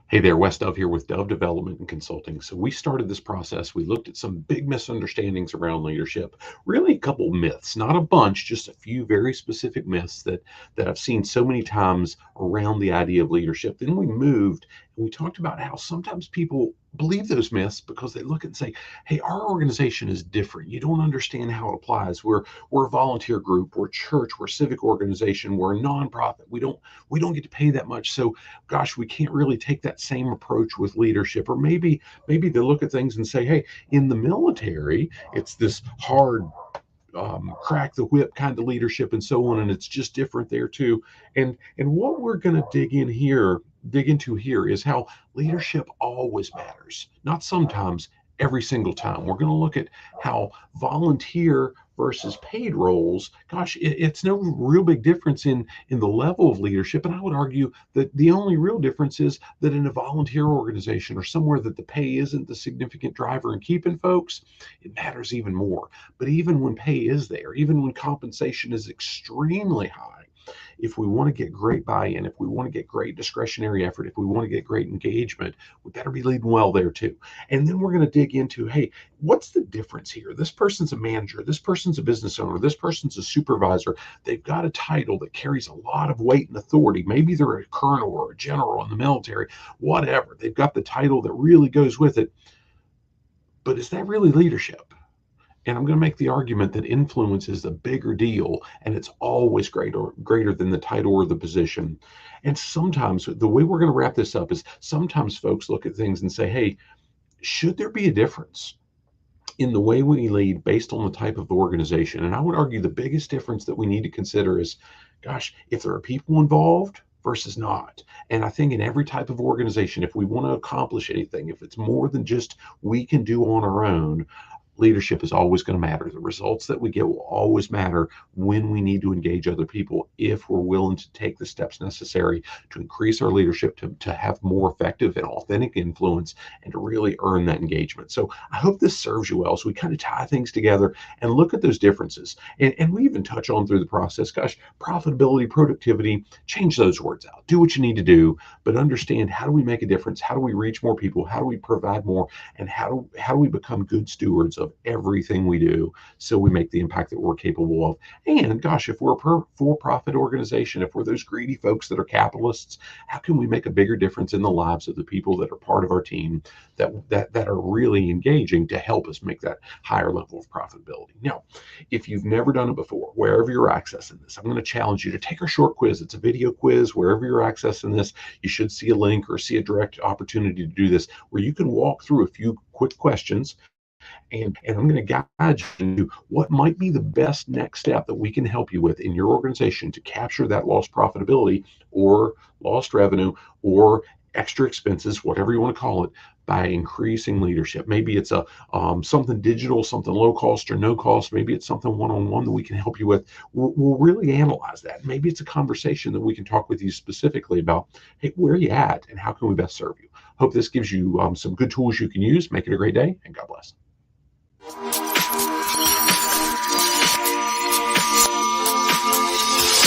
Hey there, Wes Dove here with Dove Development and Consulting. So we started this process. We looked at some big misunderstandings around leadership, really a couple myths, not a bunch, just a few very specific myths that I've seen so many times around the idea of leadership. Then we moved and we talked about how sometimes people believe those myths because they look and say, hey, our organization is different. You don't understand how it applies. We're a volunteer group, we're a church, we're a civic organization, we're a nonprofit. We don't get to pay that much. So gosh, we can't really take that same approach with leadership. Or maybe they look at things and say, hey, in the military, it's this hard crack the whip kind of leadership and so on, and it's just different there too. And what we're going to dig into here is how leadership always matters, not sometimes, every single time. We're going to look at how volunteer versus paid roles, gosh, it's no real big difference in the level of leadership. And I would argue that the only real difference is that in a volunteer organization or somewhere that the pay isn't the significant driver in keeping folks, it matters even more. But even when pay is there, even when compensation is extremely high, if we want to get great buy-in, if we want to get great discretionary effort, if we want to get great engagement, we better be leading well there too. And then we're going to dig into, hey, what's the difference here? This person's a manager, this person's a business owner, this person's a supervisor. They've got a title that carries a lot of weight and authority. Maybe they're a colonel or a general in the military, whatever. They've got the title that really goes with it. But is that really leadership? And I'm going to make the argument that influence is the bigger deal, and it's always greater than the title or the position. And sometimes the way we're going to wrap this up is sometimes folks look at things and say, hey, should there be a difference in the way we lead based on the type of organization? And I would argue the biggest difference that we need to consider is, gosh, if there are people involved versus not. And I think in every type of organization, if we want to accomplish anything, if it's more than just we can do on our own, leadership is always going to matter. The results that we get will always matter when we need to engage other people, if we're willing to take the steps necessary to increase our leadership, to have more effective and authentic influence, and to really earn that engagement. So I hope this serves you well. So we kind of tie things together and look at those differences. And we even touch on through the process, gosh, profitability, productivity, change those words out. Do what you need to do, but understand, how do we make a difference? How do we reach more people? How do we provide more? And how do we become good stewards of everything we do so we make the impact that we're capable of? And gosh, if we're a for-profit organization, if we're those greedy folks that are capitalists, how can we make a bigger difference in the lives of the people that are part of our team, that are really engaging to help us make that higher level of profitability? Now, if you've never done it before, wherever you're accessing this, I'm going to challenge you to take our short quiz. It's a video quiz. Wherever you're accessing this, you should see a link or see a direct opportunity to do this, where you can walk through a few quick questions, and I'm going to guide you into what might be the best next step that we can help you with in your organization to capture that lost profitability or lost revenue or extra expenses, whatever you want to call it, by increasing leadership. Maybe it's a something digital, something low cost or no cost. Maybe it's something one-on-one that we can help you with. We'll really analyze that. Maybe it's a conversation that we can talk with you specifically about, hey, where are you at and how can we best serve you? Hope this gives you some good tools you can use. Make it a great day, and God bless.